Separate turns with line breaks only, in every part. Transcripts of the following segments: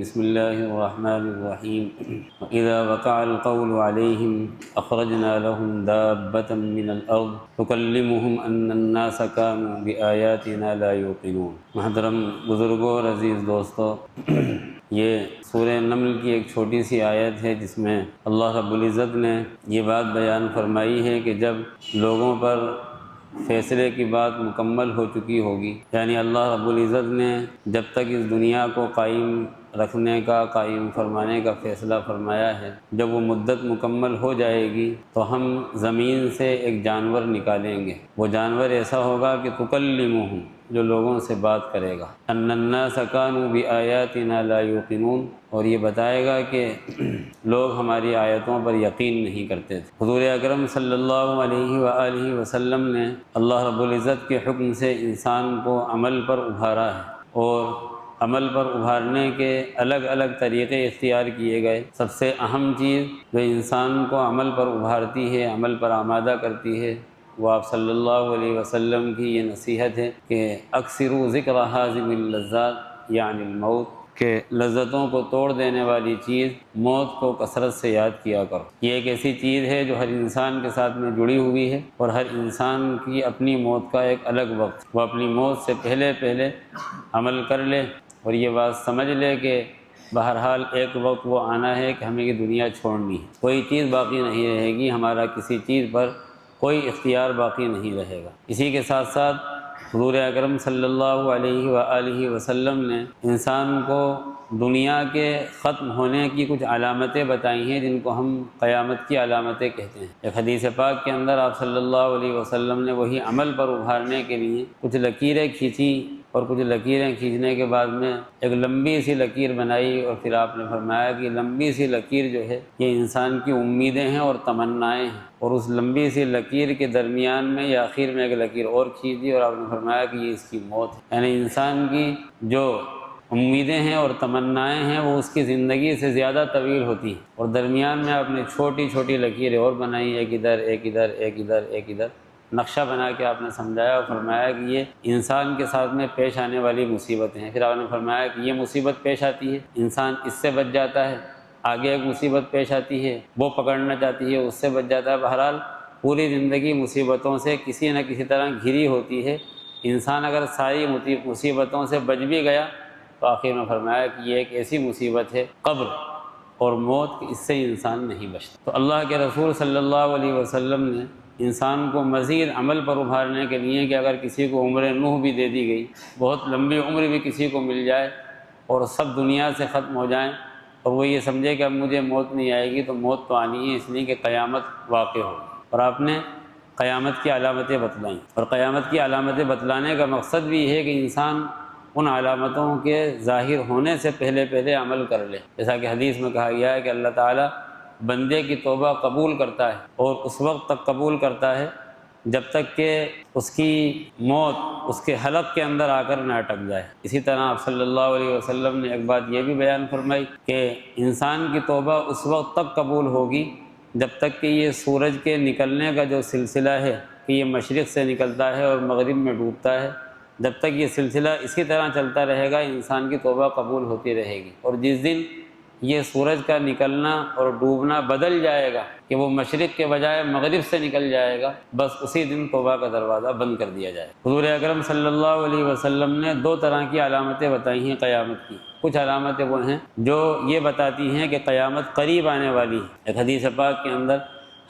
بسم اللہ الرحمن الرحیم وَإِذَا وَقَعَ الْقَوْلُ عَلَيْهِمْ أَخْرَجْنَا لَهُمْ دَابَّةً مِّنَ الْأَرْضِ تُكَلِّمُهُمْ أَنَّ النَّاسَ كَانُوا بِآيَاتِنَا لَا يُوقِنُونَ۔ محترم بزرگوں اور عزیز دوستو، یہ سورہ نمل کی ایک چھوٹی سی آیت ہے جس میں اللہ رب العزت نے یہ بات بیان فرمائی ہے کہ جب لوگوں پر فیصلے کی بات مکمل ہو چکی ہوگی، یعنی اللہ رب العزت نے جب تک اس دنیا کو قائم رکھنے کا، قائم فرمانے کا فیصلہ فرمایا ہے، جب وہ مدت مکمل ہو جائے گی تو ہم زمین سے ایک جانور نکالیں گے۔ وہ جانور ایسا ہوگا کہ تکلمہم، جو لوگوں سے بات کرے گا، ان الناس کانوا بآیاتنا لا یوقنون، اور یہ بتائے گا کہ لوگ ہماری آیتوں پر یقین نہیں کرتے تھے۔ حضور اکرم صلی اللہ علیہ وآلہ وسلم نے اللہ رب العزت کے حکم سے انسان کو عمل پر ابھارا ہے، اور عمل پر ابھارنے کے الگ الگ طریقے اختیار کیے گئے۔ سب سے اہم چیز جو انسان کو عمل پر ابھارتی ہے، عمل پر آمادہ کرتی ہے، وہ آپ صلی اللہ علیہ وسلم کی یہ نصیحت ہے کہ اکثروا ذکر ہاضم اللذات یعنی الموت، کہ لذتوں کو توڑ دینے والی چیز موت کو کثرت سے یاد کیا کرو۔ یہ ایک ایسی چیز ہے جو ہر انسان کے ساتھ میں جڑی ہوئی ہے، اور ہر انسان کی اپنی موت کا ایک الگ وقت، وہ اپنی موت سے پہلے عمل کر لے، اور یہ بات سمجھ لے کہ بہرحال ایک وقت وہ آنا ہے کہ ہمیں یہ دنیا چھوڑنی ہے، کوئی چیز باقی نہیں رہے گی، ہمارا کسی چیز پر کوئی اختیار باقی نہیں رہے گا۔ اسی کے ساتھ ساتھ حضور اکرم صلی اللہ علیہ وآلہ وسلم نے انسان کو دنیا کے ختم ہونے کی کچھ علامتیں بتائی ہیں جن کو ہم قیامت کی علامتیں کہتے ہیں۔ ایک حدیث پاک کے اندر آپ صلی اللہ علیہ وسلم نے وہی عمل پر ابھارنے کے لیے کچھ لکیریں کھینچی، اور کچھ لکیریں کھینچنے کے بعد میں ایک لمبی سی لکیر بنائی، اور پھر آپ نے فرمایا کہ لمبی سی لکیر جو ہے یہ انسان کی امیدیں ہیں اور تمنائیں ہیں، اور اس لمبی سی لکیر کے درمیان میں یا آخر میں ایک لکیر اور کھینچ دی، اور آپ نے فرمایا کہ یہ اس کی موت ہے۔ یعنی انسان کی جو امیدیں ہیں اور تمنائیں ہیں وہ اس کی زندگی سے زیادہ طویل ہوتی ہیں، اور درمیان میں آپ نے چھوٹی چھوٹی لکیریں اور بنائی، ایک ادھر ایک ادھر ایک ادھر ایک ادھر، نقشہ بنا کے آپ نے سمجھایا اور فرمایا کہ یہ انسان کے ساتھ میں پیش آنے والی مصیبتیں ہیں۔ پھر آپ نے فرمایا کہ یہ مصیبت پیش آتی ہے، انسان اس سے بچ جاتا ہے، آگے ایک مصیبت پیش آتی ہے وہ پکڑنا چاہتی ہے، اس سے بچ جاتا ہے۔ بہرحال پوری زندگی مصیبتوں سے کسی نہ کسی طرح گھری ہوتی ہے۔ انسان اگر ساری مصیبتوں سے بچ بھی گیا تو آخر میں فرمایا کہ یہ ایک ایسی مصیبت ہے قبر اور موت، کہ اس سے انسان نہیں بچتا۔ تو اللہ کے رسول صلی اللہ علیہ وسلم نے انسان کو مزید عمل پر ابھارنے کے لیے کہ اگر کسی کو عمر نوح بھی دے دی گئی، بہت لمبی عمر بھی کسی کو مل جائے اور سب دنیا سے ختم ہو جائیں، اور وہ یہ سمجھے کہ اب مجھے موت نہیں آئے گی، تو موت تو آنی ہے، اس لیے کہ قیامت واقع ہوگی۔ اور آپ نے قیامت کی علامتیں بتلائیں، اور قیامت کی علامتیں بتلانے کا مقصد بھی ہے کہ انسان ان علامتوں کے ظاہر ہونے سے پہلے عمل کر لے، جیسا کہ حدیث میں کہا گیا ہے کہ اللہ تعالیٰ بندے کی توبہ قبول کرتا ہے، اور اس وقت تک قبول کرتا ہے جب تک کہ اس کی موت اس کے حلق کے اندر آ کر نہ اٹک جائے۔ اسی طرح آپ صلی اللہ علیہ وسلم نے ایک بات یہ بھی بیان فرمائی کہ انسان کی توبہ اس وقت تک قبول ہوگی جب تک کہ یہ سورج کے نکلنے کا جو سلسلہ ہے کہ یہ مشرق سے نکلتا ہے اور مغرب میں ڈوبتا ہے، جب تک یہ سلسلہ اسی طرح چلتا رہے گا انسان کی توبہ قبول ہوتی رہے گی۔ اور جس دن یہ سورج کا نکلنا اور ڈوبنا بدل جائے گا کہ وہ مشرق کے بجائے مغرب سے نکل جائے گا، بس اسی دن توبہ کا دروازہ بند کر دیا جائے۔ حضور اکرم صلی اللہ علیہ وسلم نے دو طرح کی علامتیں بتائی ہیں قیامت کی۔ کچھ علامتیں وہ ہیں جو یہ بتاتی ہیں کہ قیامت قریب آنے والی ہے۔ ایک حدیث پاک کے اندر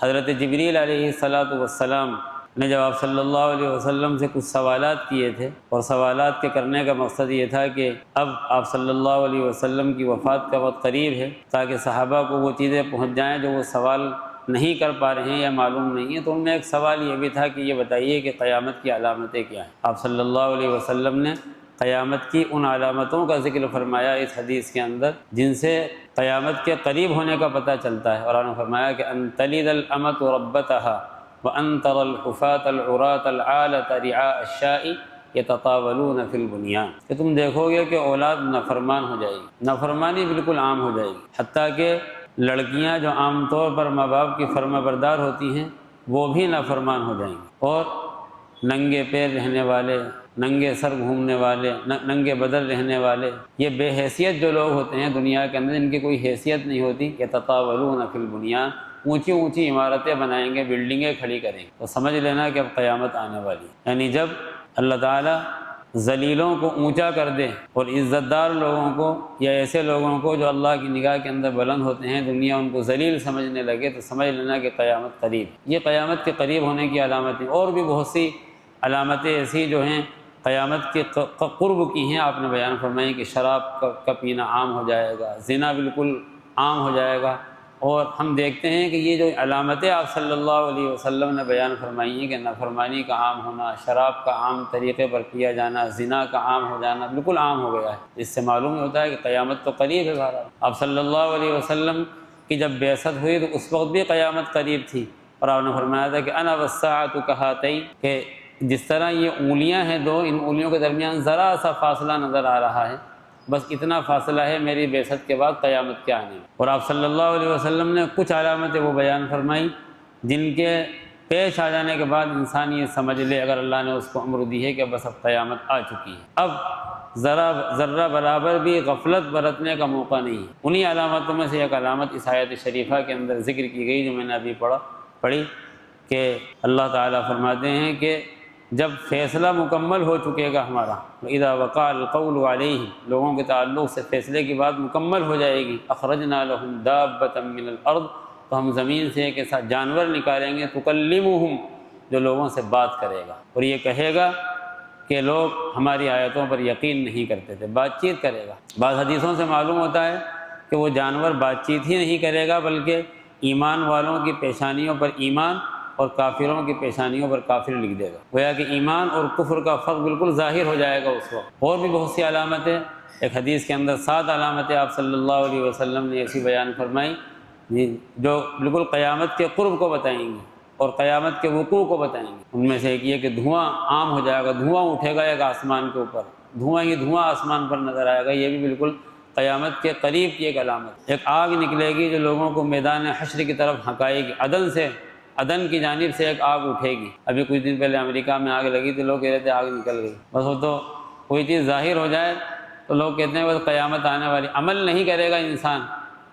حضرت جبریل علیہ السلام نے جب آپ صلی اللہ علیہ وسلم سے کچھ سوالات کیے تھے، اور سوالات کے کرنے کا مقصد یہ تھا کہ اب آپ صلی اللہ علیہ وسلم کی وفات کا وقت قریب ہے، تاکہ صحابہ کو وہ چیزیں پہنچ جائیں جو وہ سوال نہیں کر پا رہے ہیں یا معلوم نہیں ہے۔ تو ان میں ایک سوال یہ بھی تھا کہ یہ بتائیے کہ قیامت کی علامتیں کیا ہیں۔ آپ صلی اللہ علیہ وسلم نے قیامت کی ان علامتوں کا ذکر فرمایا اس حدیث کے اندر جن سے قیامت کے قریب ہونے کا پتہ چلتا ہے، اور آپ نے فرمایا کہ ان تلد الامۃ ربتها وان ترى الحفاة العراة العالة رعاء الشاء يتطاولون في البنيان، کہ تم دیکھو گے کہ اولاد نافرمان ہو جائے گی، نافرمانی بالکل عام ہو جائے گی، حتیٰ کہ لڑکیاں جو عام طور پر ماں باپ کی فرما بردار ہوتی ہیں وہ بھی نافرمان ہو جائیں گی، اور ننگے پیر رہنے والے ننگے سر گھومنے والے، ننگے بدن رہنے والے، یہ بے حیثیت جو لوگ ہوتے ہیں دنیا کے اندر، ان کی کوئی حیثیت نہیں ہوتی، یتطاولون فی البنیان، اونچی اونچی عمارتیں بنائیں گے، بلڈنگیں کھڑی کریں گے، تو سمجھ لینا کہ اب قیامت آنے والی، یعنی جب اللہ تعالیٰ ذلیلوں کو اونچا کر دے اور عزت دار لوگوں کو یا ایسے لوگوں کو جو اللہ کی نگاہ کے اندر بلند ہوتے ہیں، دنیا ان کو ذلیل سمجھنے لگے، تو سمجھ لینا کہ قیامت قریب۔ یہ قیامت کے قریب ہونے کی علامتیں، اور بھی بہت سی علامتیں ایسی جو ہیں قیامت کے قرب کی ہیں، آپ نے بیان فرمائی کہ شراب کا پینا عام ہو جائے گا، زنا بالکل عام ہو جائے گا، اور ہم دیکھتے ہیں کہ یہ جو علامتیں آپ صلی اللہ علیہ وسلم نے بیان فرمائی ہیں کہ نافرمانی کا عام ہونا، شراب کا عام طریقے پر پیا جانا، زنا کا عام ہو جانا بالکل عام ہو گیا ہے، اس سے معلوم ہوتا ہے کہ قیامت تو قریب ہے۔ بہرحال آپ صلی اللہ علیہ وسلم کی جب بعثت ہوئی تو اس وقت بھی قیامت قریب تھی، اور آپ نے فرمایا تھا کہ انا والساعۃ کہاتین، کہ جس طرح یہ انگلیاں ہیں دو، ان انگلیوں کے درمیان ذرا سا فاصلہ نظر آ رہا ہے، بس اتنا فاصلہ ہے میری بعثت کے بعد قیامت کے آنے میں۔ اور آپ صلی اللہ علیہ وسلم نے کچھ علامتیں وہ بیان فرمائی جن کے پیش آ جانے کے بعد انسان یہ سمجھ لے، اگر اللہ نے اس کو عمر دی ہے، کہ بس اب قیامت آ چکی ہے، اب ذرہ برابر بھی غفلت برتنے کا موقع نہیں ہے۔ انہی علامتوں میں سے ایک علامت اس آیت شریفہ کے اندر ذکر کی گئی جو میں نے ابھی پڑھی، کہ اللہ تعالیٰ فرماتے ہیں کہ جب فیصلہ مکمل ہو چکے گا ہمارا، اذا وقع القول علیہم، لوگوں کے تعلق سے فیصلے کی بات مکمل ہو جائے گی، اخرجنا لهم دابۃ من الارض، تو ہم زمین سے ایک ایسا جانور نکالیں گے، تکلمہم، جو لوگوں سے بات کرے گا، اور یہ کہے گا کہ لوگ ہماری آیتوں پر یقین نہیں کرتے تھے، بات چیت کرے گا۔ بعض حدیثوں سے معلوم ہوتا ہے کہ وہ جانور بات چیت ہی نہیں کرے گا، بلکہ ایمان والوں کی پیشانیوں پر ایمان اور کافروں کی پیشانیوں پر کافر لکھ دے گا، گویا کہ ایمان اور کفر کا فرق بالکل ظاہر ہو جائے گا اس وقت۔ اور بھی بہت سی علامتیں، ایک حدیث کے اندر 7 علامتیں آپ صلی اللہ علیہ وسلم نے ایسی بیان فرمائی جو بالکل قیامت کے قرب کو بتائیں گی اور قیامت کے وقوع کو بتائیں گے۔ ان میں سے ایک یہ کہ دھواں عام ہو جائے گا، دھواں اٹھے گا ایک آسمان کے اوپر، دھواں ہی دھواں آسمان پر نظر آئے گا، یہ بھی بالکل قیامت کے قریب کی ایک علامت۔ ایک آگ نکلے گی جو لوگوں کو میدان حشر کی طرف ہھکائے گی، عدن کی جانب سے ایک آگ اٹھے گی۔ ابھی کچھ دن پہلے امریکہ میں آگ لگی تو لوگ کہہ رہے تھے آگ نکل گئی، بس وہ تو کوئی چیز ظاہر ہو جائے تو لوگ کہتے ہیں بس قیامت آنے والی، عمل نہیں کرے گا انسان،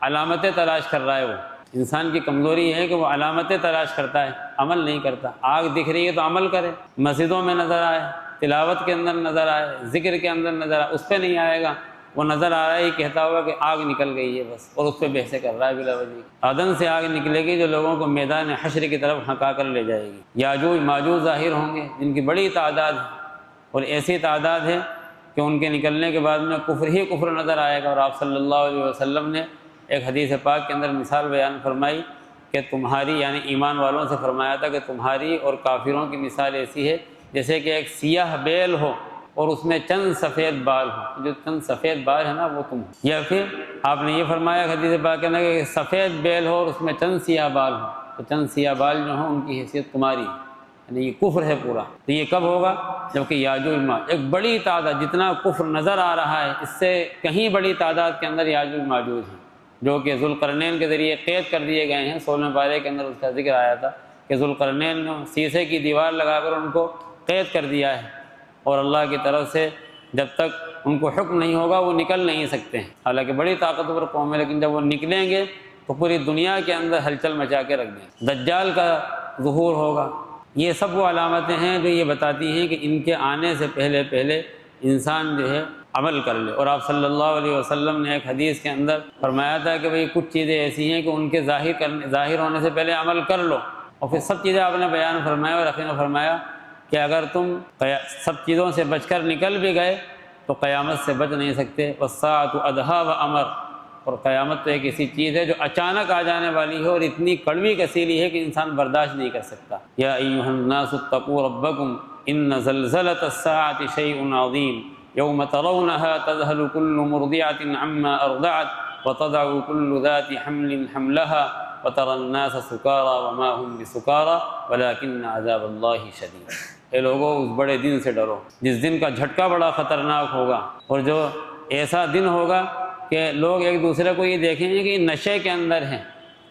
علامتیں تلاش کر رہا ہے۔ وہ انسان کی کمزوری ہے کہ وہ علامتیں تلاش کرتا ہے، عمل نہیں کرتا۔ آگ دکھ رہی ہے تو عمل کرے، مسجدوں میں نظر آئے، تلاوت کے اندر نظر آئے، ذکر کے اندر نظر آئے، اس پہ نہیں آئے گا، وہ نظر آ رہا ہے کہتا ہوگا کہ آگ نکل گئی ہے بس، اور اس پہ بحثیں کر رہا ہے بلا وجہ۔ عدن سے آگ نکلے گی جو لوگوں کو میدان حشر کی طرف ہھکا کر لے جائے گی۔ یاجوج ماجوج ظاہر ہوں گے جن کی بڑی تعداد ہے، اور ایسی تعداد ہے کہ ان کے نکلنے کے بعد میں کفر ہی کفر نظر آئے گا۔ اور آپ صلی اللہ علیہ وسلم نے ایک حدیث پاک کے اندر مثال بیان فرمائی کہ تمہاری، یعنی ایمان والوں سے فرمایا تھا کہ تمہاری اور کافروں کی مثال ایسی ہے جیسے کہ ایک سیاہ بیل ہو اور اس میں چند سفید بال ہوں، جو چند سفید بال ہے نا وہ تم ہو۔ یا پھر آپ نے یہ فرمایا حدیث پاک کے اندر کہ سفید بیل ہو اور اس میں چند سیاہ بال ہوں، تو چند سیاہ بال جو ہوں ان کی حیثیت تمہاری، یعنی یہ کفر ہے پورا۔ تو یہ کب ہوگا؟ جبکہ یاجوج ماجوج ایک بڑی تعداد، جتنا کفر نظر آ رہا ہے اس سے کہیں بڑی تعداد کے اندر یاجوج ماجوج ہیں، جو کہ ذوالقرنین کے ذریعے قید کر دیے گئے ہیں۔ 16ویں پارے کے اندر اس کا ذکر آیا تھا کہ ذوالقرنین نے شیشے کی دیوار لگا کر ان کو قید کر دیا ہے، اور اللہ کی طرف سے جب تک ان کو حکم نہیں ہوگا وہ نکل نہیں سکتے ہیں، حالانکہ بڑی طاقتور قوم ہے، لیکن جب وہ نکلیں گے تو پوری دنیا کے اندر ہلچل مچا کے رکھ دیں۔ دجال کا ظہور ہوگا۔ یہ سب وہ علامتیں ہیں جو یہ بتاتی ہیں کہ ان کے آنے سے پہلے انسان جو ہے عمل کر لے۔ اور آپ صلی اللہ علیہ وسلم نے ایک حدیث کے اندر فرمایا تھا کہ بھئی کچھ چیزیں ایسی ہیں کہ ان کے ظاہر ہونے سے پہلے عمل کر لو، اور پھر سب چیزیں آپ نے بیان فرمایا، اور آخر میں فرمایا کہ اگر تم سب چیزوں سے بچ کر نکل بھی گئے تو قیامت سے بچ نہیں سکتے۔ والساعۃ ادھیٰ وامر، اور قیامت تو ایک ایسی چیز ہے جو اچانک آ جانے والی ہے اور اتنی کڑوی کسیلی ہے کہ انسان برداشت نہیں کر سکتا۔ یا ایھا الناس اتقوا ربکم ان زلزلۃ الساعۃ شیء عظیم یوم ترونها تذهل كل مرضعة عما ارضعت وتضع كل ذات حمل حملها وترى الناس سکارى وما هم بسکارى ولكن عذاب اللہ شدید۔ اے لوگوں اس بڑے دن سے ڈرو جس دن کا جھٹکا بڑا خطرناک ہوگا، اور جو ایسا دن ہوگا کہ لوگ ایک دوسرے کو یہ دیکھیں گے کہ نشے کے اندر ہیں،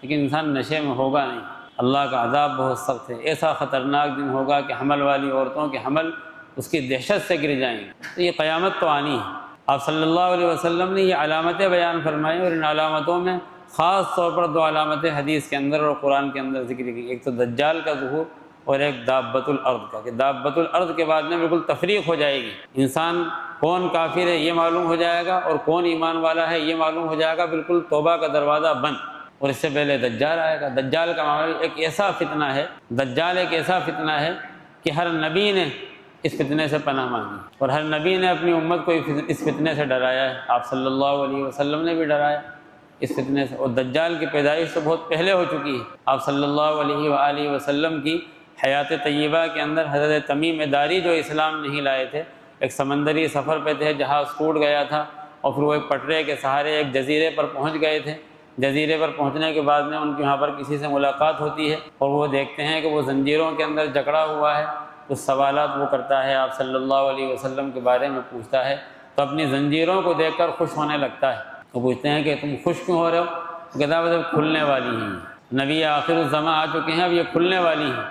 لیکن انسان نشے میں ہوگا نہیں۔ اللہ کا عذاب بہت سخت ہے، ایسا خطرناک دن ہوگا کہ حمل والی عورتوں کے حمل اس کی دہشت سے گر جائیں گے۔ تو یہ قیامت تو آنی ہے۔ آپ صلی اللہ علیہ وسلم نے یہ علامتیں بیان فرمائیں، اور ان علامتوں میں خاص طور پر دو علامتیں حدیث کے اندر اور قرآن کے اندر ذکر کی، ایک تو دجال کا ظہور اور ایک دابۃ الارض کا، کہ دابۃ الارض کے بعد میں بالکل تفریق ہو جائے گی، انسان کون کافر ہے یہ معلوم ہو جائے گا اور کون ایمان والا ہے یہ معلوم ہو جائے گا، بالکل توبہ کا دروازہ بند۔ اور اس سے پہلے دجال آئے گا۔ دجال کا معاملہ ایک ایسا فتنہ ہے، دجال ایک ایسا فتنہ ہے کہ ہر نبی نے اس فتنے سے پناہ مانگی، اور ہر نبی نے اپنی امت کو اس فتنے سے ڈرایا ہے۔ آپ صلی اللہ علیہ وسلم نے بھی ڈرایا اس فتنے سے، اور دجال کی پیدائش تو بہت پہلے ہو چکی ہے۔ آپ صلی اللہ علیہ وآلہ وسلم کی حیات طیبہ کے اندر حضرت تمیم داری جو اسلام نہیں لائے تھے، ایک سمندری سفر پہ تھے، جہاز ٹوٹ گیا تھا، اور پھر وہ ایک پٹرے کے سہارے ایک جزیرے پر پہنچ گئے تھے۔ جزیرے پر پہنچنے کے بعد میں ان کی وہاں پر کسی سے ملاقات ہوتی ہے، اور وہ دیکھتے ہیں کہ وہ زنجیروں کے اندر جکڑا ہوا ہے۔ کچھ سوالات وہ کرتا ہے، آپ صلی اللہ علیہ وسلم کے بارے میں پوچھتا ہے، تو اپنی زنجیروں کو دیکھ کر خوش ہونے لگتا ہے۔ وہ پوچھتے ہیں کہ تم خوش کیوں ہو رہے ہو؟ کہتا ہے اب کھلنے والی ہیں، نبی آخر الزماں آ چکے ہیں، اب یہ کھلنے والی ہیں۔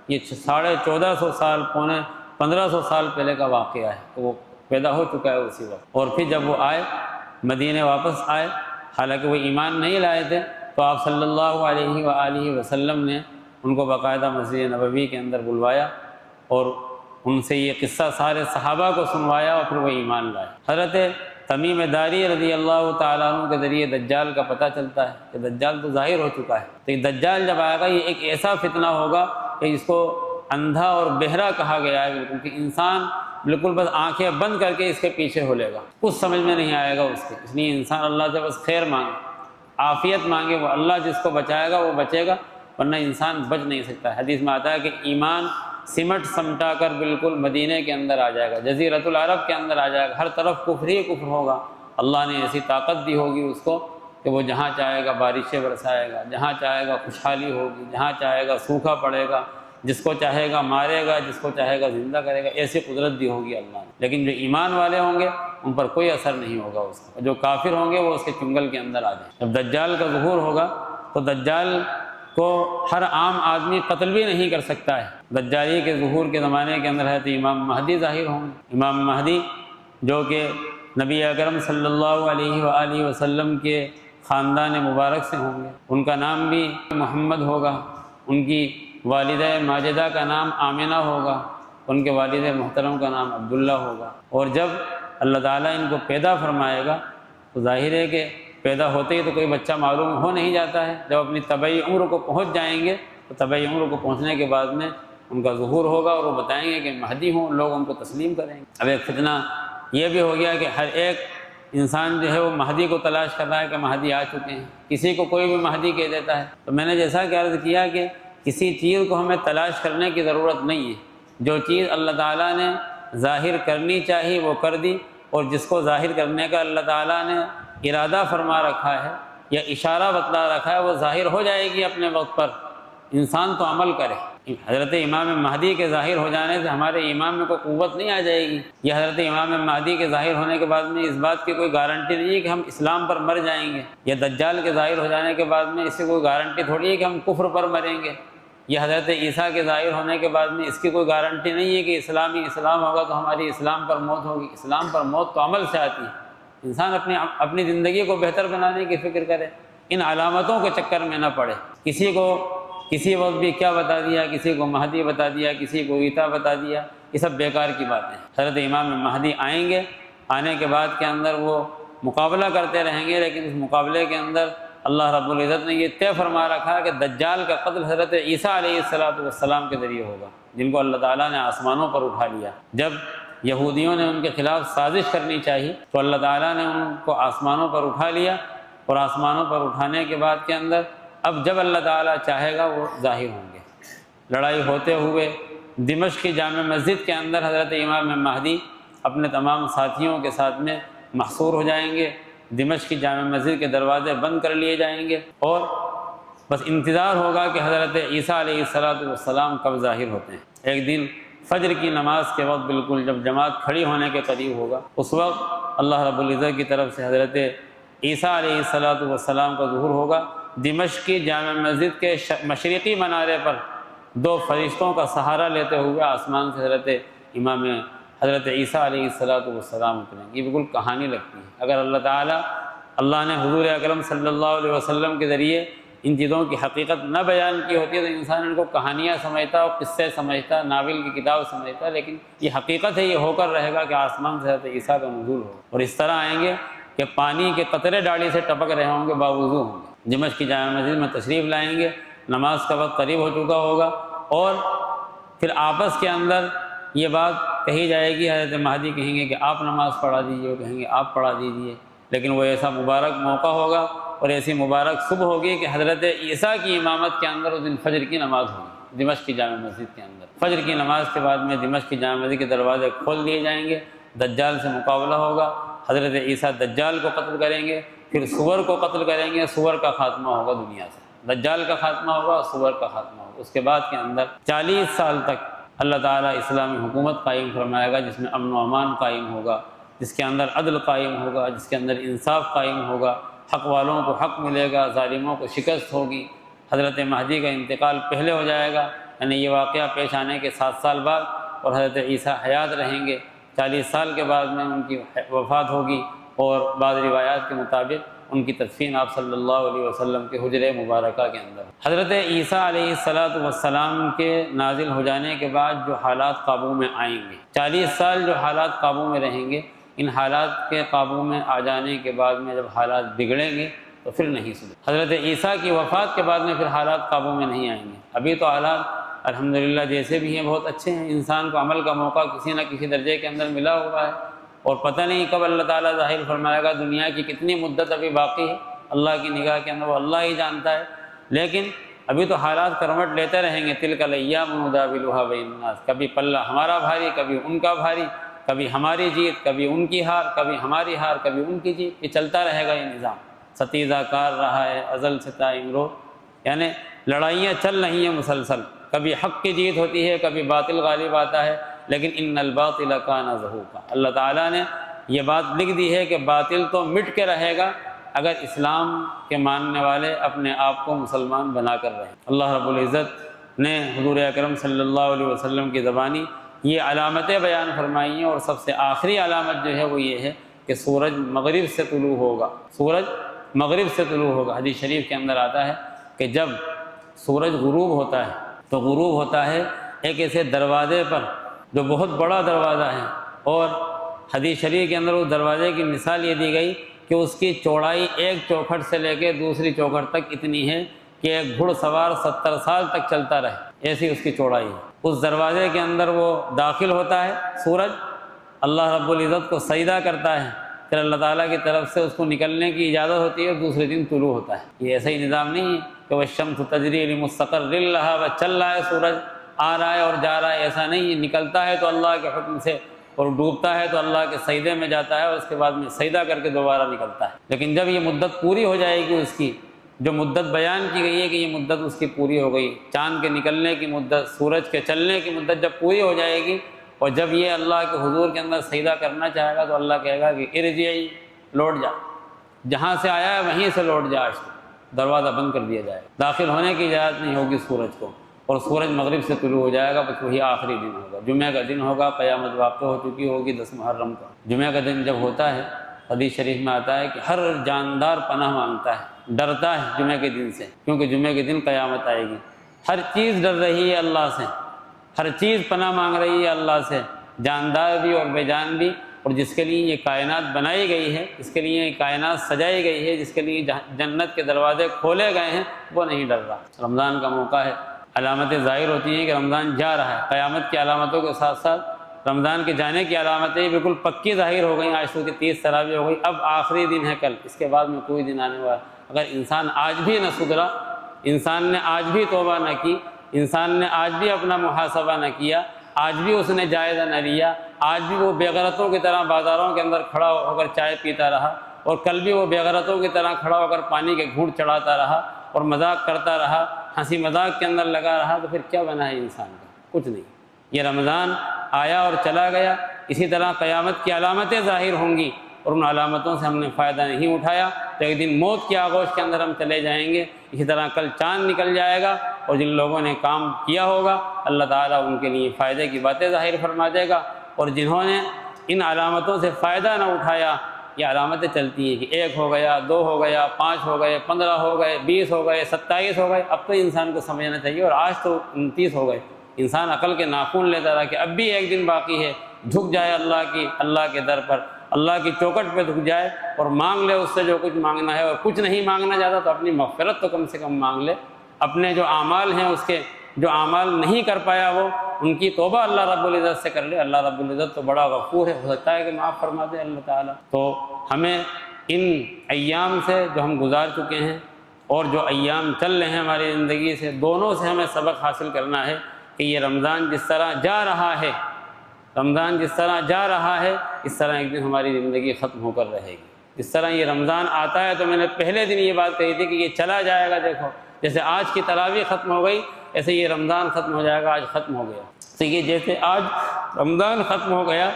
یہ 1450 سال، 1500 سال پہلے کا واقعہ ہے، تو وہ پیدا ہو چکا ہے اسی وقت۔ اور پھر جب وہ آئے، مدینے واپس آئے، حالانکہ وہ ایمان نہیں لائے تھے، تو آپ صلی اللہ علیہ وآلہ وسلم نے ان کو باقاعدہ مسجد نبوی کے اندر بلوایا اور ان سے یہ قصہ سارے صحابہ کو سنوایا، اور پھر وہ ایمان لائے۔ حضرت تمیم داری رضی اللہ تعالیٰ عنہ کے ذریعے دجال کا پتہ چلتا ہے کہ دجال تو ظاہر ہو چکا ہے۔ تو یہ دجال جب آئے گا، یہ ایک ایسا فتنہ ہوگا کہ جس کو اندھا اور بہرا کہا گیا ہے، بالکل کہ انسان بالکل بس آنکھیں بند کر کے اس کے پیچھے ہو لے گا، کچھ سمجھ میں نہیں آئے گا اس کے۔ اس لیے انسان اللہ سے بس خیر مانگے، عافیت مانگے، وہ اللہ جس کو بچائے گا وہ بچے گا، ورنہ انسان بچ نہیں سکتا۔ حدیث میں آتا ہے کہ ایمان سمٹ سمٹا کر بالکل مدینے کے اندر آ جائے گا، جزیرۃ العرب کے اندر آ جائے گا، ہر طرف کفر ہی کفر ہوگا۔ اللہ نے ایسی طاقت دی ہوگی اس کو کہ وہ جہاں چاہے گا بارشیں برسائے گا، جہاں چاہے گا خوشحالی ہوگی، جہاں چاہے گا سوکھا پڑے گا، جس کو چاہے گا مارے گا، جس کو چاہے گا زندہ کرے گا، ایسی قدرت دی ہوگی اللہ نے۔ لیکن جو ایمان والے ہوں گے ان پر کوئی اثر نہیں ہوگا اس کا، جو کافر ہوں گے وہ اس کے چنگل کے اندر آ جائیں۔ جب دجال کا ظہور ہوگا تو دجال کو ہر عام آدمی قتل بھی نہیں کر سکتا ہے۔ دجالی کے ظہور کے زمانے کے اندر ہے تو امام مہدی ظاہر ہوں گے، امام مہدی جو کہ نبی اکرم صلی اللہ علیہ وآلہ وسلم کے خاندان مبارک سے ہوں گے۔ ان کا نام بھی محمد ہوگا، ان کی والدہ ماجدہ کا نام آمنہ ہوگا، ان کے والد محترم کا نام عبداللہ ہوگا۔ اور جب اللہ تعالیٰ ان کو پیدا فرمائے گا تو ظاہر ہے کہ پیدا ہوتے ہی تو کوئی بچہ معلوم ہو نہیں جاتا ہے، جب اپنی طبعی عمر کو پہنچ جائیں گے تو طبعی عمر کو پہنچنے کے بعد میں ان کا ظہور ہوگا اور وہ بتائیں گے کہ مہدی ہوں، لوگ ان کو تسلیم کریں گے۔ اب ایک فتنہ یہ بھی ہو گیا کہ ہر ایک انسان جو ہے وہ مہدی کو تلاش کر رہا ہے کہ مہدی آ چکے ہیں، کسی کو کوئی بھی مہدی کہہ دیتا ہے۔ تو میں نے جیسا کہ عرض کیا کہ کسی چیز کو ہمیں تلاش کرنے کی ضرورت نہیں ہے، جو چیز اللہ تعالیٰ نے ظاہر کرنی چاہی وہ کر دی، اور جس کو ظاہر کرنے کا اللہ تعالیٰ نے ارادہ فرما رکھا ہے یا اشارہ بتلا رکھا ہے وہ ظاہر ہو جائے گی اپنے وقت پر، انسان تو عمل کرے۔ حضرت امام مہدی کے ظاہر ہو جانے سے ہمارے ایمان میں کوئی قوت نہیں آ جائے گی، یا حضرت امام مہدی کے ظاہر ہونے کے بعد میں اس بات کی کوئی گارنٹی نہیں ہے کہ ہم اسلام پر مر جائیں گے، یا دجال کے ظاہر ہو جانے کے بعد میں اس سے کوئی گارنٹی تھوڑی ہے کہ ہم کفر پر مریں گے، یا حضرت عیسیٰ کے ظاہر ہونے کے بعد میں اس کی کوئی گارنٹی نہیں ہے کہ اسلام ہوگا تو ہماری اسلام پر موت ہوگی۔ اسلام پر موت تو عمل سے آتی ہے، انسان اپنی زندگی کو بہتر بنانے کی فکر کرے، ان علامتوں کے چکر میں نہ پڑے۔ کسی کو کسی وقت بھی کیا بتا دیا، کسی کو مہدی بتا دیا، کسی کو عیسیٰ بتا دیا، یہ سب بیکار کی باتیں۔ حضرت امام مہدی آئیں گے، آنے کے بعد کے اندر وہ مقابلہ کرتے رہیں گے، لیکن اس مقابلے کے اندر اللہ رب العزت نے یہ طے فرما رکھا کہ دجال کا قتل حضرت عیسیٰ علیہ السلام کے ذریعے ہوگا، جن کو اللہ تعالیٰ نے آسمانوں پر اٹھا لیا۔ جب یہودیوں نے ان کے خلاف سازش کرنی چاہی تو اللہ تعالیٰ نے ان کو آسمانوں پر اٹھا لیا، اور آسمانوں پر اٹھانے کے بعد کے اندر اب جب اللہ تعالیٰ چاہے گا وہ ظاہر ہوں گے۔ لڑائی ہوتے ہوئے دمشق کی جامع مسجد کے اندر حضرت امام مہدی اپنے تمام ساتھیوں کے ساتھ میں محصور ہو جائیں گے، دمشق کی جامع مسجد کے دروازے بند کر لیے جائیں گے، اور بس انتظار ہوگا کہ حضرت عیسیٰ علیہ السلام کب ظاہر ہوتے ہیں۔ ایک دن فجر کی نماز کے وقت بالکل جب جماعت کھڑی ہونے کے قریب ہوگا، اس وقت اللہ رب العزت کی طرف سے حضرت عیسیٰ علیہ السلام کا ظہور ہوگا۔ دمشق کی جامع مسجد کے مشرقی منارے پر دو فرشتوں کا سہارا لیتے ہوئے آسمان سے حضرت امام حضرت عیسیٰ علیہ السلام اتریں گے۔ یہ بالکل کہانی لگتی ہے۔ اگر اللہ نے حضور اکرم صلی اللہ علیہ وسلم کے ذریعے ان چیزوں کی حقیقت نہ بیان کی ہوتی ہے تو انسان ان کو کہانیاں سمجھتا اور قصے سمجھتا، ناول کی کتاب سمجھتا، لیکن یہ حقیقت ہے، یہ ہو کر رہے گا کہ آسمان سے حضرت عیسیٰ کا نزول ہو، اور اس طرح آئیں گے کہ پانی کے قطرے ڈاڑی سے ٹپک رہے ہوں گے، باوضو ہوں گے، دمشق کی جامع مسجد میں تشریف لائیں گے، نماز کا وقت قریب ہو چکا ہوگا، اور پھر آپس کے اندر یہ بات کہی جائے گی، حضرت مہدی کہیں گے کہ آپ نماز پڑھا دیجیے، وہ کہیں گے آپ پڑھا دیجیے، لیکن وہ ایسا مبارک موقع ہوگا اور ایسی مبارک صبح ہوگی کہ حضرت عیسیٰ کی امامت کے اندر اس دن فجر کی نماز ہوگی دمشق کی جامع مسجد کے اندر۔ فجر کی نماز کے بعد میں دمشق کی جامع مسجد کے دروازے کھول دیے جائیں گے، دجال سے مقابلہ ہوگا، حضرت عیسیٰ دجال کو قتل کریں گے، پھر سور کو قتل کریں گے، سور کا خاتمہ ہوگا دنیا سے، دجال کا خاتمہ ہوگا، سور کا خاتمہ ہوگا۔ اس کے بعد کے اندر 40 سال تک اللہ تعالیٰ اسلامی حکومت قائم فرمائے گا، جس میں امن و امان قائم ہوگا، جس کے اندر عدل قائم ہوگا، جس کے اندر انصاف قائم ہوگا، حق والوں کو حق ملے گا، ظالموں کو شکست ہوگی۔ حضرت مہدی کا انتقال پہلے ہو جائے گا، یعنی یہ واقعہ پیش آنے کے 7 سال بعد، اور حضرت عیسیٰ حیات رہیں گے، 40 سال کے بعد میں ان کی وفات ہوگی، اور بعض روایات کے مطابق ان کی تدفین آپ صلی اللہ علیہ وسلم کے حجرہ مبارکہ کے اندر۔ حضرت عیسیٰ علیہ السلام کے نازل ہو جانے کے بعد جو حالات قابو میں آئیں گے، 40 سال جو حالات قابو میں رہیں گے، ان حالات کے قابو میں آ جانے کے بعد میں جب حالات بگڑیں گے تو پھر نہیں سدھریں۔ حضرت عیسیٰ کی وفات کے بعد میں پھر حالات قابو میں نہیں آئیں گے۔ ابھی تو حالات الحمدللہ جیسے بھی ہیں بہت اچھے ہیں، انسان کو عمل کا موقع کسی نہ کسی درجے کے اندر ملا ہوا ہے، اور پتہ نہیں کب اللہ تعالیٰ ظاہر فرمائے گا، دنیا کی کتنی مدت ابھی باقی ہے اللہ کی نگاہ کے اندر وہ اللہ ہی جانتا ہے، لیکن ابھی تو حالات کروٹ لیتے رہیں گے۔ تلک الایام نداولها بین الناس، کبھی پلہ ہمارا بھاری، کبھی ان کا بھاری، کبھی ہماری جیت، کبھی ان کی ہار، کبھی ہماری ہار، کبھی ان کی جیت، یہ چلتا رہے گا یہ نظام، ستیزہ کار رہا ہے ازل سے تا امروز، یعنی لڑائیاں چل رہی ہیں مسلسل، کبھی حق کی جیت ہوتی ہے، کبھی باطل غالب آتا ہے، لیکن ان الباطل کان زہوقا، اللہ تعالیٰ نے یہ بات لکھ دی ہے کہ باطل تو مٹ کے رہے گا اگر اسلام کے ماننے والے اپنے آپ کو مسلمان بنا کر رہیں۔ اللہ رب العزت نے حضور اکرم صلی اللہ علیہ وسلم کی زبانی یہ علامتیں بیان فرمائی ہیں، اور سب سے آخری علامت جو ہے وہ یہ ہے کہ سورج مغرب سے طلوع ہوگا، سورج مغرب سے طلوع ہوگا۔ حدیث شریف کے اندر آتا ہے کہ جب سورج غروب ہوتا ہے تو غروب ہوتا ہے ایک ایسے دروازے پر جو بہت بڑا دروازہ ہے، اور حدیث شریف کے اندر اس دروازے کی مثال یہ دی گئی کہ اس کی چوڑائی ایک چوکھٹ سے لے کے دوسری چوکھٹ تک اتنی ہے کہ ایک گھڑ سوار 70 سال تک چلتا رہے، ایسی اس کی چوڑائی ہے۔ اس دروازے کے اندر وہ داخل ہوتا ہے سورج، اللہ رب العزت کو سجدہ کرتا ہے، پھر اللہ تعالیٰ کی طرف سے اس کو نکلنے کی اجازت ہوتی ہے، اور دوسرے دن طلوع ہوتا ہے۔ یہ ایسا ہی نظام نہیں ہے کہ والشمس تجری لمستقر لہا، وہ چل رہا ہے سورج، آ رہا ہے اور جا رہا ہے، ایسا نہیں ہے، نکلتا ہے تو اللہ کے حکم سے، اور ڈوبتا ہے تو اللہ کے سجدے میں جاتا ہے، اور اس کے بعد میں سجدہ کر کے دوبارہ نکلتا ہے۔ لیکن جب یہ مدت پوری ہو جائے گی، اس کی جو مدت بیان کی گئی ہے کہ یہ مدت اس کی پوری ہو گئی، چاند کے نکلنے کی مدت، سورج کے چلنے کی مدت جب پوری ہو جائے گی، اور جب یہ اللہ کے حضور کے اندر سجدہ کرنا چاہے گا تو اللہ کہے گا کہ ارجعی، لوٹ جا، جہاں سے آیا ہے وہیں سے لوٹ جا، دروازہ بند کر دیا جائے گا، داخل ہونے کی اجازت نہیں ہوگی سورج کو، اور سورج مغرب سے طلوع ہو جائے گا، بس وہی آخری دن ہوگا، جمعہ کا دن ہوگا، قیامت واقع ہو چکی ہوگی 10 محرم کا۔ جمعہ کا دن جب ہوتا ہے، حدیث شریف میں آتا ہے کہ ہر جاندار پناہ مانگتا ہے، ڈرتا ہے جمعہ کے دن سے، کیونکہ جمعہ کے دن قیامت آئے گی، ہر چیز ڈر رہی ہے اللہ سے، ہر چیز پناہ مانگ رہی ہے اللہ سے، جاندار بھی اور بے جان بھی، اور جس کے لیے یہ کائنات بنائی گئی ہے، جس کے لیے یہ کائنات سجائی گئی ہے، جس کے لیے جنت کے دروازے کھولے گئے ہیں، وہ نہیں ڈر رہا۔ رمضان کا موقع ہے، علامتیں ظاہر ہوتی ہیں کہ رمضان جا رہا ہے، قیامت کی علامتوں کے ساتھ ساتھ رمضان کے جانے کی علامتیں بالکل پکی ظاہر ہو گئیں، آج تو 30 تراویح ہو گئی، اب آخری دن ہے کل، اس کے بعد میں کوئی دن آنے والا۔ اگر انسان آج بھی نہ سدھرا، انسان نے آج بھی توبہ نہ کی، انسان نے آج بھی اپنا محاسبہ نہ کیا، آج بھی اس نے جائزہ نہ لیا، آج بھی وہ بے غیرتوں کی طرح بازاروں کے اندر کھڑا ہو کر چائے پیتا رہا، اور کل بھی وہ بے غیرتوں کی طرح کھڑا ہو کر پانی کے گھونٹ چڑھاتا رہا اور مذاق کرتا رہا، ہنسی مذاق کے اندر لگا رہا، تو پھر کیا بنا ہے انسان کا؟ کچھ نہیں۔ یہ رمضان آیا اور چلا گیا، اسی طرح قیامت کی علامتیں ظاہر ہوں گی، اور ان علامتوں سے ہم نے فائدہ نہیں اٹھایا تو ایک دن موت کی آغوش کے اندر ہم چلے جائیں گے۔ اسی طرح کل چاند نکل جائے گا، اور جن لوگوں نے کام کیا ہوگا اللہ تعالیٰ ان کے لیے فائدے کی باتیں ظاہر فرما دے گا، اور جنہوں نے ان علامتوں سے فائدہ نہ اٹھایا، یہ علامتیں چلتی ہیں کہ 1 ہو گیا، 2 ہو گیا، 5 ہو گئے، 15 ہو گئے، 20 ہو گئے، 27 ہو گئے، اب تو انسان کو سمجھنا چاہیے، اور آج تو 29 ہو گئے۔ انسان عقل کے ناخن لیتا رہا کہ اب بھی 1 دن باقی ہے، جھک جائے اللہ کے در پر، اللہ کی چوکٹ پہ جھک جائے اور مانگ لے اس سے جو کچھ مانگنا ہے، اور کچھ نہیں مانگنا چاہتا تو اپنی مغفرت تو کم سے کم مانگ لے، اپنے جو اعمال ہیں اس کے جو اعمال نہیں کر پایا وہ ان کی توبہ اللہ رب العزت سے کر لے۔ اللہ رب العزت تو بڑا غفور ہے، ہو سکتا ہے کہ معاف فرما دے اللہ تعالیٰ۔ تو ہمیں ان ایام سے جو ہم گزار چکے ہیں اور جو ایام چل رہے ہیں ہماری زندگی سے، دونوں سے ہمیں سبق حاصل کرنا ہے کہ یہ رمضان جس طرح جا رہا ہے، رمضان جس طرح جا رہا ہے اس طرح ایک دن ہماری زندگی ختم ہو کر رہے گی۔ جس طرح یہ رمضان آتا ہے، تو میں نے پہلے دن یہ بات کہی تھی کہ یہ چلا جائے گا، دیکھو جیسے آج کی تراویح ختم ہو گئی ایسے یہ رمضان ختم ہو جائے گا، آج ختم ہو گیا۔ تو یہ جیسے آج رمضان ختم ہو گیا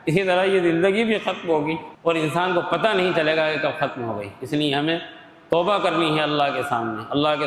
اسی طرح یہ زندگی بھی ختم ہوگی، اور انسان کو پتہ نہیں چلے گا کہ کب ختم ہو گئی۔ اس لیے ہمیں توبہ کرنی ہے اللہ کے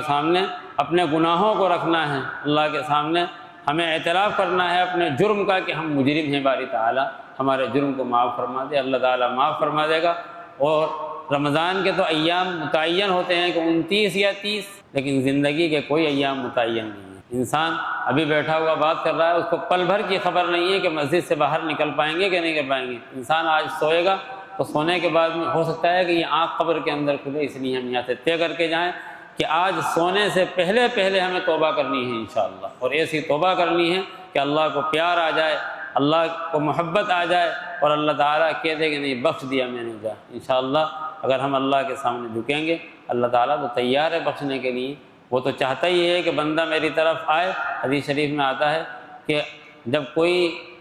سامنے اپنے گناہوں کو رکھنا ہے، اللہ کے سامنے ہمیں اعتراف کرنا ہے اپنے جرم کا کہ ہم مجرم ہیں، باری تعالیٰ ہمارے جرم کو معاف فرما دے، اللہ تعالیٰ معاف فرما دے گا۔ اور رمضان کے تو ایام متعین ہوتے ہیں کہ 29 یا 30، لیکن زندگی کے کوئی ایام متعین نہیں ہے۔ انسان ابھی بیٹھا ہوا بات کر رہا ہے، اس کو پل بھر کی خبر نہیں ہے کہ مسجد سے باہر نکل پائیں گے کہ نہیں کر پائیں گے۔ انسان آج سوئے گا تو سونے کے بعد میں ہو سکتا ہے کہ یہ آنکھ قبر کے اندر کھلے، اس لیے ہم یہاں سے طے کر کے جائیں کہ آج سونے سے پہلے ہمیں توبہ کرنی ہے انشاءاللہ، اور ایسی توبہ کرنی ہے کہ اللہ کو پیار آ جائے، اللہ کو محبت آ جائے، اور اللہ تعالیٰ کہہ دے کہ نہیں بخش دیا میں نے، جا انشاءاللہ۔ اگر ہم اللہ کے سامنے جھکیں گے اللہ تعالیٰ تو تیار ہے بخشنے کے لیے، وہ تو چاہتا ہی ہے کہ بندہ میری طرف آئے۔ حدیث شریف میں آتا ہے کہ جب کوئی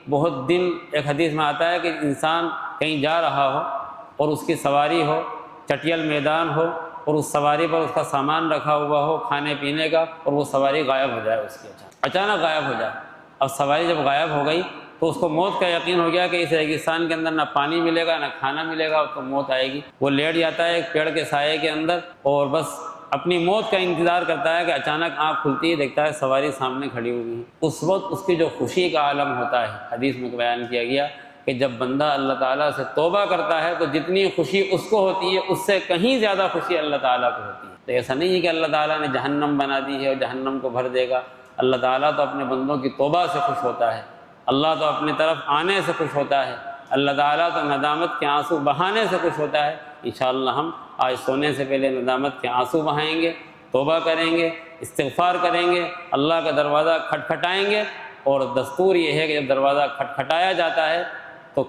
بہت دن، ایک حدیث میں آتا ہے کہ انسان کہیں جا رہا ہو اور اس کی سواری ہو، چٹیل میدان ہو، اور اس سواری پر اس کا سامان رکھا ہوا ہو کھانے پینے کا، اور وہ سواری غائب ہو جائے، اس کی اچانک غائب ہو جائے۔ اب سواری جب غائب ہو گئی تو اس کو موت کا یقین ہو گیا کہ اس ریگستان کے اندر نہ پانی ملے گا نہ کھانا ملے گا، تو موت آئے گی۔ وہ لیٹ جاتا ہے ایک پیڑ کے سائے کے اندر اور بس اپنی موت کا انتظار کرتا ہے کہ اچانک آنکھ کھلتی ہے، دیکھتا ہے سواری سامنے کھڑی ہوئی ہے۔ اس وقت اس کی جو خوشی کا عالم ہوتا ہے، حدیث میں بیان کیا گیا کہ جب بندہ اللہ تعالیٰ سے توبہ کرتا ہے تو جتنی خوشی اس کو ہوتی ہے اس سے کہیں زیادہ خوشی اللہ تعالیٰ کو ہوتی ہے۔ تو ایسا نہیں ہے کہ اللہ تعالیٰ نے جہنم بنا دی ہے اور جہنم کو بھر دے گا۔ اللہ تعالیٰ تو اپنے بندوں کی توبہ سے خوش ہوتا ہے، اللہ تو اپنی طرف آنے سے خوش ہوتا ہے، اللہ تعالیٰ تو ندامت کے آنسو بہانے سے خوش ہوتا ہے۔ انشاءاللہ ہم آج سونے سے پہلے ندامت کے آنسو بہائیں گے، توبہ کریں گے، استغفار کریں گے، اللہ کا دروازہ کھٹکھٹائیں گے، اور دستور یہ ہے کہ جب دروازہ کھٹکھٹایا جاتا ہے تو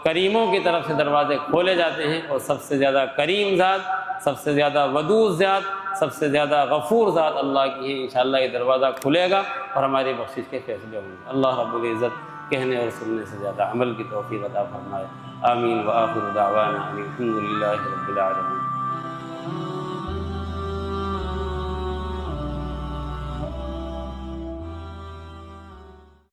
کریموں کی طرف سے دروازے کھولے جاتے ہیں، اور سب سے زیادہ کریم ذات، سب سے زیادہ ودود ذات، سب سے زیادہ غفور ذات اللہ کی ہے۔ انشاءاللہ یہ دروازہ کھلے گا اور ہماری بخشش کے فیصلے ہوں گے۔ اللہ رب العزت کہنے اور سننے سے زیادہ عمل کی توفیق عطا فرمائے۔ آمین وآخر دعوانا ان الحمد للہ رب العالمین۔